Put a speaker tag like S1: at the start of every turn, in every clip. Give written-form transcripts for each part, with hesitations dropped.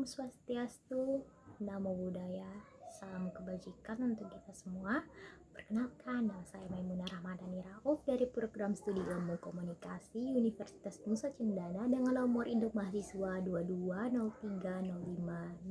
S1: Om Swastiastu, Namo Buddhaya, salam kebajikan untuk kita semua. Perkenalkan, nama saya Maimunah Rahmadani Rauf dari Program Studi Ilmu Komunikasi Universitas Nusa Cendana dengan nomor induk mahasiswa 2203050069.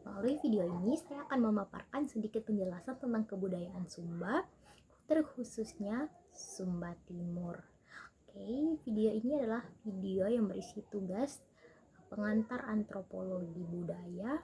S1: Melalui video ini, saya akan memaparkan sedikit penjelasan tentang kebudayaan Sumba, terkhususnya Sumba Timur. Oke, video ini adalah video yang berisi tugas pengantar antropologi budaya.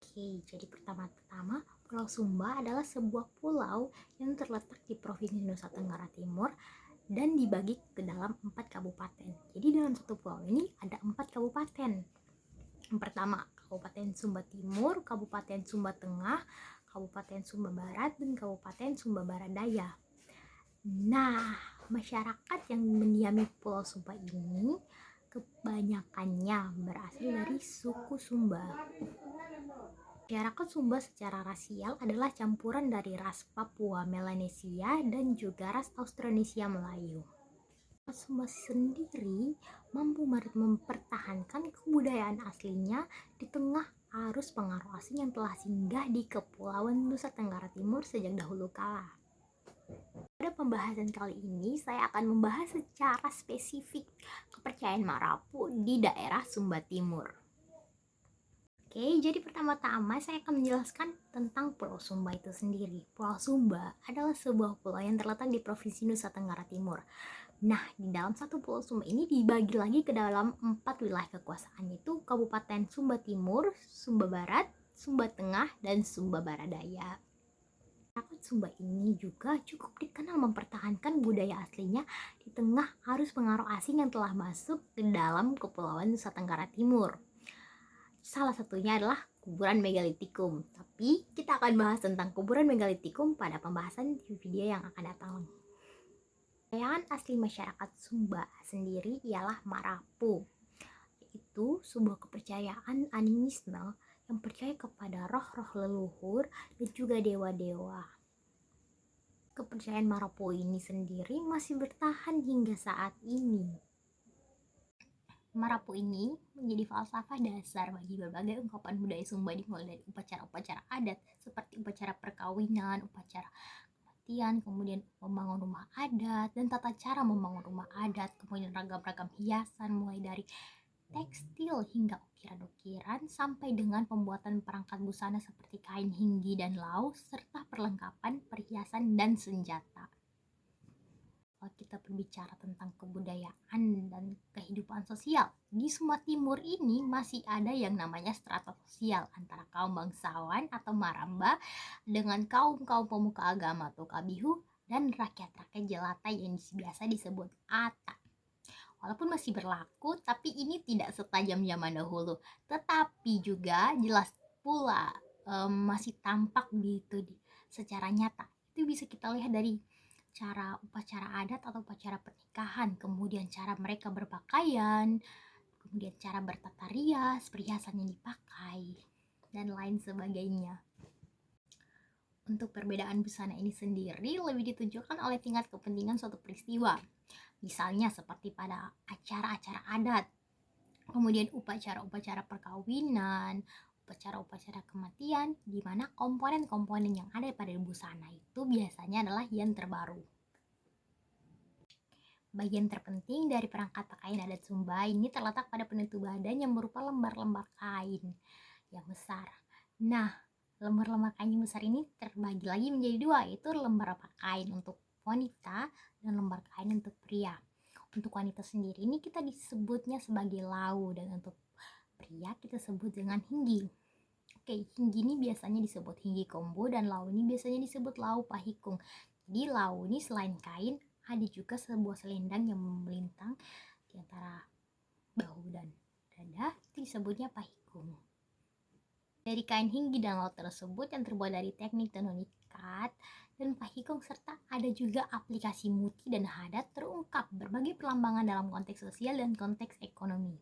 S1: Oke, jadi pertama-tama Pulau Sumba adalah sebuah pulau yang terletak di Provinsi Nusa Tenggara Timur dan dibagi ke dalam 4 kabupaten. Jadi dalam satu pulau ini ada 4 kabupaten. Yang pertama, Kabupaten Sumba Timur, Kabupaten Sumba Tengah, Kabupaten Sumba Barat, dan Kabupaten Sumba Barat Daya. Nah, masyarakat yang mendiami Pulau Sumba ini kebanyakannya berasal dari suku Sumba. Masyarakat Sumba secara rasial adalah campuran dari ras Papua Melanesia dan juga ras Austronesia Melayu. Sumba sendiri mampu mempertahankan kebudayaan aslinya di tengah arus pengaruh asing yang telah singgah di Kepulauan Nusa Tenggara Timur sejak dahulu kala. Pada pembahasan kali ini, saya akan membahas secara spesifik kepercayaan Marapu di daerah Sumba Timur. Oke, jadi pertama-tama saya akan menjelaskan tentang Pulau Sumba itu sendiri. Pulau Sumba adalah sebuah pulau yang terletak di Provinsi Nusa Tenggara Timur. Nah, di dalam satu Pulau Sumba ini dibagi lagi ke dalam 4 wilayah kekuasaan, yaitu Kabupaten Sumba Timur, Sumba Barat, Sumba Tengah, dan Sumba Barat Daya. Masyarakat Sumba ini juga cukup dikenal mempertahankan budaya aslinya di tengah arus pengaruh asing yang telah masuk ke dalam Kepulauan Nusa Tenggara Timur. Salah satunya adalah kuburan megalitikum. Tapi kita akan bahas tentang kuburan megalitikum pada pembahasan di video yang akan datang. Kepercayaan asli masyarakat Sumba sendiri ialah Marapu, yaitu sebuah kepercayaan animisme yang percaya kepada roh-roh leluhur dan juga dewa-dewa. Kepercayaan Marapu ini sendiri masih bertahan hingga saat ini. Marapu ini menjadi falsafah dasar bagi berbagai ungkapan budaya Sumba, dimulai dari upacara-upacara adat seperti upacara perkawinan, upacara kematian, kemudian membangun rumah adat dan tata cara membangun rumah adat, kemudian ragam-ragam hiasan mulai dari tekstil hingga ukiran-ukiran sampai dengan pembuatan perangkat busana seperti kain hinggi dan lau serta perlengkapan perhiasan dan senjata. Kalau kita berbicara tentang kebudayaan dan kehidupan sosial, di Sumba Timur ini masih ada yang namanya strata sosial antara kaum bangsawan atau maramba dengan kaum-kaum pemuka agama atau kabihu dan rakyat-rakyat jelata yang biasa disebut ata. Walaupun masih berlaku, tapi ini tidak setajam zaman dahulu. Tetapi juga jelas pula masih tampak gitu secara nyata. Itu bisa kita lihat dari cara upacara adat atau upacara pernikahan, kemudian cara mereka berpakaian, kemudian cara bertata rias, perhiasan yang dipakai, dan lain sebagainya. Untuk perbedaan busana ini sendiri lebih ditunjukkan oleh tingkat kepentingan suatu peristiwa. Misalnya seperti pada acara-acara adat, kemudian upacara-upacara perkawinan, upacara-upacara kematian, di mana komponen-komponen yang ada pada busana itu biasanya adalah yang terbaru. Bagian terpenting dari perangkat pakaian adat Sumba ini terletak pada penutup badan yang berupa lembar-lembar kain yang besar. Nah, lembar-lembar kain yang besar ini terbagi lagi menjadi dua, yaitu lembar kain untuk wanita dan lembar kain untuk pria. Untuk wanita sendiri ini kita disebutnya sebagai lau, dan untuk pria kita sebut dengan hinggi. Oke, hinggi ini biasanya disebut hinggi kombo dan lau ini biasanya disebut lau pahikung. Jadi lau ini selain kain ada juga sebuah selendang yang melintang di antara bahu dan dada, itu disebutnya pahikung. Dari kain hinggi dan lau tersebut yang terbuat dari teknik tenun ikat dan pahikung serta ada juga aplikasi muti dan hadat, terungkap berbagai perlambangan dalam konteks sosial dan konteks ekonomi.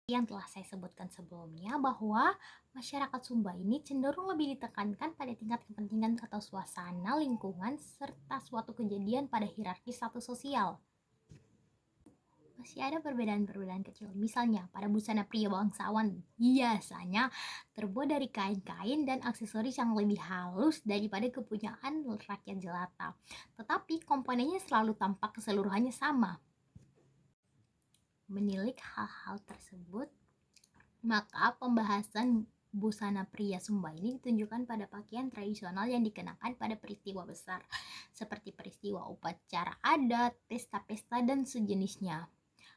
S1: Yang telah saya sebutkan sebelumnya bahwa masyarakat Sumba ini cenderung lebih ditekankan pada tingkat kepentingan atau suasana lingkungan serta suatu kejadian pada hierarki status sosial. masih ada perbedaan-perbedaan kecil. Misalnya, pada busana pria bangsawan biasanya terbuat dari kain-kain dan aksesoris yang lebih halus daripada kepunyaan rakyat jelata. Tetapi komponennya selalu tampak keseluruhannya sama. Menilik hal-hal tersebut, maka pembahasan busana pria Sumba ini ditunjukkan pada pakaian tradisional yang dikenakan pada peristiwa besar, seperti peristiwa upacara adat, pesta-pesta, dan sejenisnya.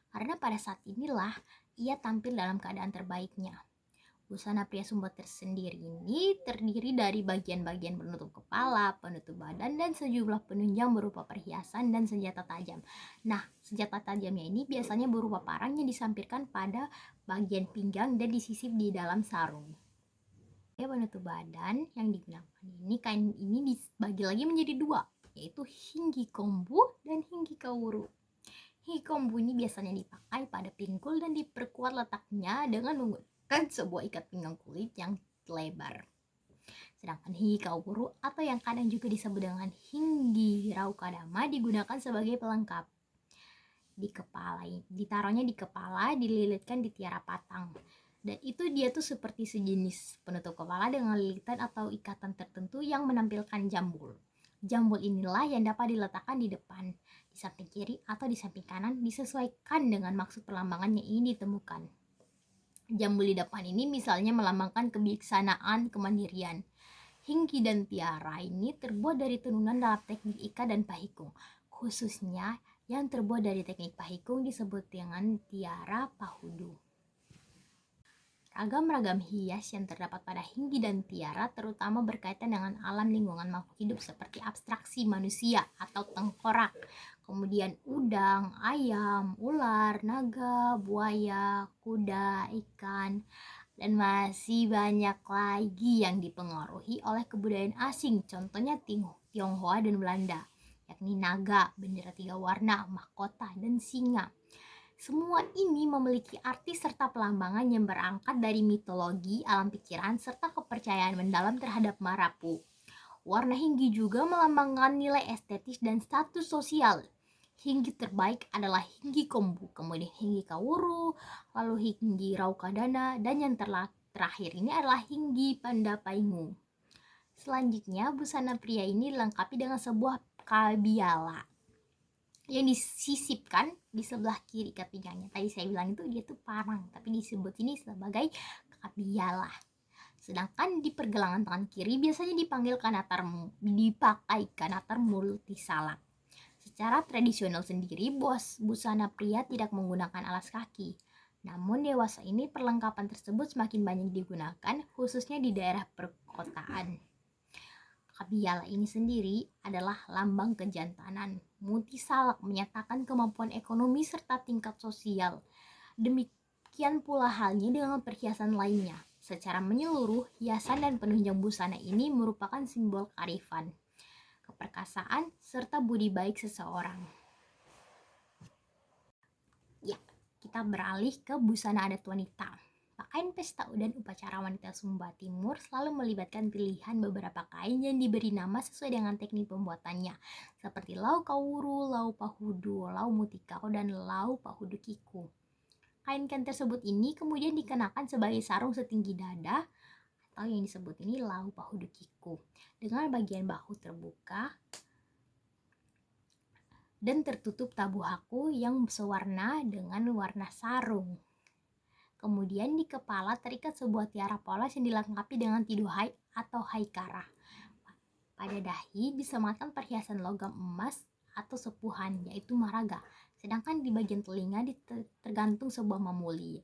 S1: Karena pada saat inilah ia tampil dalam keadaan terbaiknya. Busana pria Sumba tersendiri ini terdiri dari bagian-bagian penutup kepala, penutup badan, dan sejumlah penunjang berupa perhiasan dan senjata tajam. Nah, senjata tajamnya ini biasanya berupa parang yang disampirkan pada bagian pinggang dan disisip di dalam sarung. Penutup badan yang digunakan ini, kain ini dibagi lagi menjadi dua, yaitu hinggi kombu dan hinggi kawuru. Hinggi kombu ini biasanya dipakai pada pinggul dan diperkuat letaknya dengan menggunakan sebuah ikat pinggang kulit yang lebar. Sedangkan hinggi kawuru atau yang kadang juga disebut dengan hinggi raukadama digunakan sebagai pelengkap. Ditaruhnya di kepala, dililitkan di tiara patang. Dan itu dia tuh seperti sejenis penutup kepala dengan lilitan atau ikatan tertentu yang menampilkan jambul. Jambul inilah yang dapat diletakkan di depan, di samping kiri atau di samping kanan, disesuaikan dengan maksud perlambangan yang ingin ditemukan. Jambul di depan ini misalnya melambangkan kebijaksanaan, kemandirian. Hinggi dan tiara ini terbuat dari tenunan dalam teknik ika dan pahikung. Khususnya yang terbuat dari teknik pahikung disebut dengan tiara pahudu. Ragam-ragam hias yang terdapat pada hinggi dan tiara terutama berkaitan dengan alam lingkungan makhluk hidup seperti abstraksi manusia atau tengkorak, kemudian udang, ayam, ular, naga, buaya, kuda, ikan, dan masih banyak lagi yang dipengaruhi oleh kebudayaan asing, contohnya Tionghoa dan Belanda, yakni naga, bendera 3 warna, mahkota, dan singa. Semua ini memiliki arti serta pelambangan yang berangkat dari mitologi, alam pikiran, serta kepercayaan mendalam terhadap Marapu. Warna hinggi juga melambangkan nilai estetis dan status sosial. Hinggi terbaik adalah hinggi kombu, kemudian hinggi kawuru, lalu hinggi raukadana, dan yang terakhir ini adalah hinggi pandapaingu. Selanjutnya, busana pria ini dilengkapi dengan sebuah kabiala yang disisipkan di sebelah kiri ikat pinggangnya. Tadi saya bilang itu dia tuh parang, tapi disebut ini sebagai kabiala. Sedangkan di pergelangan tangan kiri biasanya dipakai kanatar multisalak. Secara tradisional sendiri, busana pria tidak menggunakan alas kaki. Namun dewasa ini perlengkapan tersebut semakin banyak digunakan, khususnya di daerah perkotaan. Kabiala ini sendiri adalah lambang kejantanan. Multisalak menyatakan kemampuan ekonomi serta tingkat sosial. Demikian pula halnya dengan perhiasan lainnya. Secara menyeluruh, hiasan dan penunjang busana ini merupakan simbol kearifan, keperkasaan, serta budi baik seseorang. Ya, kita beralih ke busana adat wanita. Pakaian pesta dan upacara wanita Sumba Timur selalu melibatkan pilihan beberapa kain yang diberi nama sesuai dengan teknik pembuatannya, seperti lau kawuru, lau pahudu, lau mutikau, dan lau pahudu kiku. Kain-kain tersebut ini kemudian dikenakan sebagai sarung setinggi dada, atau yang disebut ini lau pahudu kiku, dengan bagian bahu terbuka dan tertutup tabu haku yang sewarna dengan warna sarung. Kemudian di kepala terikat sebuah tiara polos yang dilengkapi dengan tiduhai atau haikara. Pada dahi disematkan perhiasan logam emas atau sepuhan, yaitu maraga. Sedangkan di bagian telinga tergantung sebuah mamuli.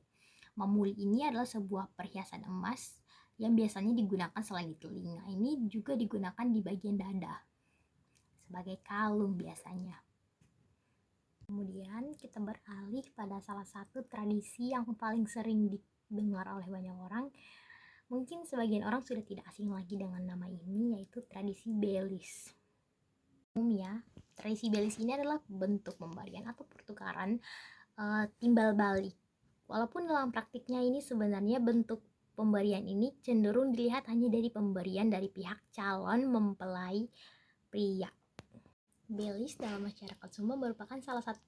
S1: Mamuli ini adalah sebuah perhiasan emas yang biasanya digunakan selain di telinga. Ini juga digunakan di bagian dada sebagai kalung biasanya. Kemudian kita beralih pada salah satu tradisi yang paling sering didengar oleh banyak orang. Mungkin sebagian orang sudah tidak asing lagi dengan nama ini, yaitu tradisi belis. Umumnya, tradisi belis ini adalah bentuk pemberian atau pertukaran timbal balik. Walaupun dalam praktiknya ini sebenarnya bentuk pemberian ini cenderung dilihat hanya dari pemberian dari pihak calon mempelai pria. Belis dalam masyarakat Sumba merupakan salah satu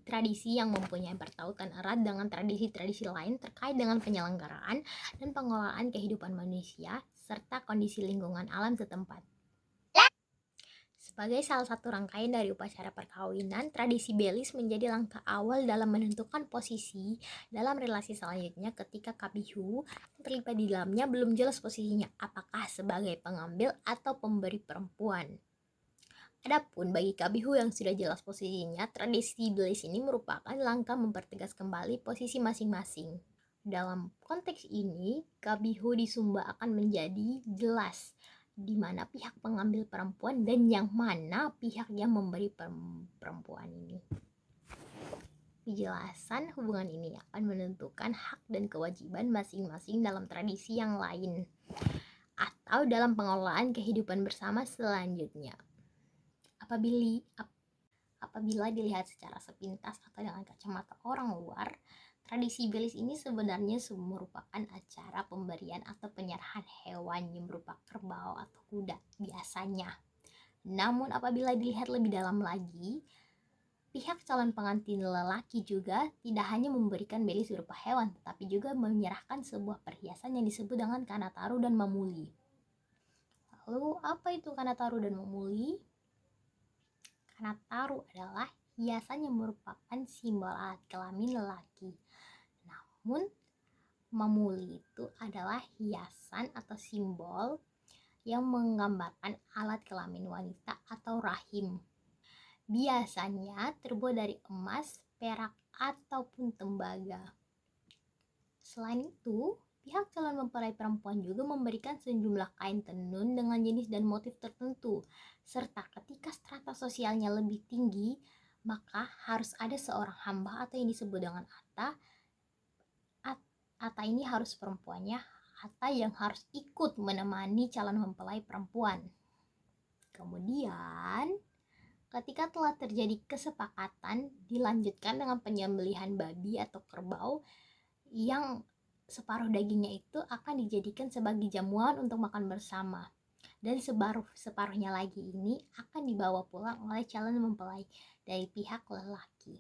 S1: tradisi yang mempunyai bertautan erat dengan tradisi-tradisi lain terkait dengan penyelenggaraan dan pengelolaan kehidupan manusia serta kondisi lingkungan alam setempat. Sebagai salah satu rangkaian dari upacara perkawinan, tradisi Belis menjadi langkah awal dalam menentukan posisi dalam relasi selanjutnya ketika Kabihu yang terlibat di dalamnya belum jelas posisinya, apakah sebagai pengambil atau pemberi perempuan. Adapun bagi Kabihu yang sudah jelas posisinya, tradisi Belis ini merupakan langkah mempertegas kembali posisi masing-masing. Dalam konteks ini, Kabihu di Sumba akan menjadi jelas di mana pihak pengambil perempuan dan yang mana pihak yang memberi perempuan ini. Penjelasan hubungan ini akan menentukan hak dan kewajiban masing-masing dalam tradisi yang lain atau dalam pengelolaan kehidupan bersama selanjutnya. Apabila dilihat secara sepintas atau dengan kacamata orang luar, tradisi Belis ini sebenarnya merupakan acara pemberian atau penyerahan hewan yang berupa kerbau atau kuda biasanya. Namun apabila dilihat lebih dalam lagi, pihak calon pengantin lelaki juga tidak hanya memberikan belis berupa hewan, tetapi juga menyerahkan sebuah perhiasan yang disebut dengan kanataru dan mamuli. Lalu apa itu kanataru dan mamuli? Kanataru adalah hiasan yang merupakan simbol alat kelamin lelaki. Namun, mamuli itu adalah hiasan atau simbol yang menggambarkan alat kelamin wanita atau rahim. Biasanya terbuat dari emas, perak, ataupun tembaga. Selain itu, pihak calon mempelai perempuan juga memberikan sejumlah kain tenun dengan jenis dan motif tertentu, serta ketika strata sosialnya lebih tinggi, maka harus ada seorang hamba atau yang disebut dengan ata. Ata ini harus perempuannya, ata yang harus ikut menemani calon mempelai perempuan. Kemudian, ketika telah terjadi kesepakatan, dilanjutkan dengan penyembelihan babi atau kerbau yang separuh dagingnya itu akan dijadikan sebagai jamuan untuk makan bersama, dan separuhnya lagi ini akan dibawa pulang oleh calon mempelai dari pihak lelaki.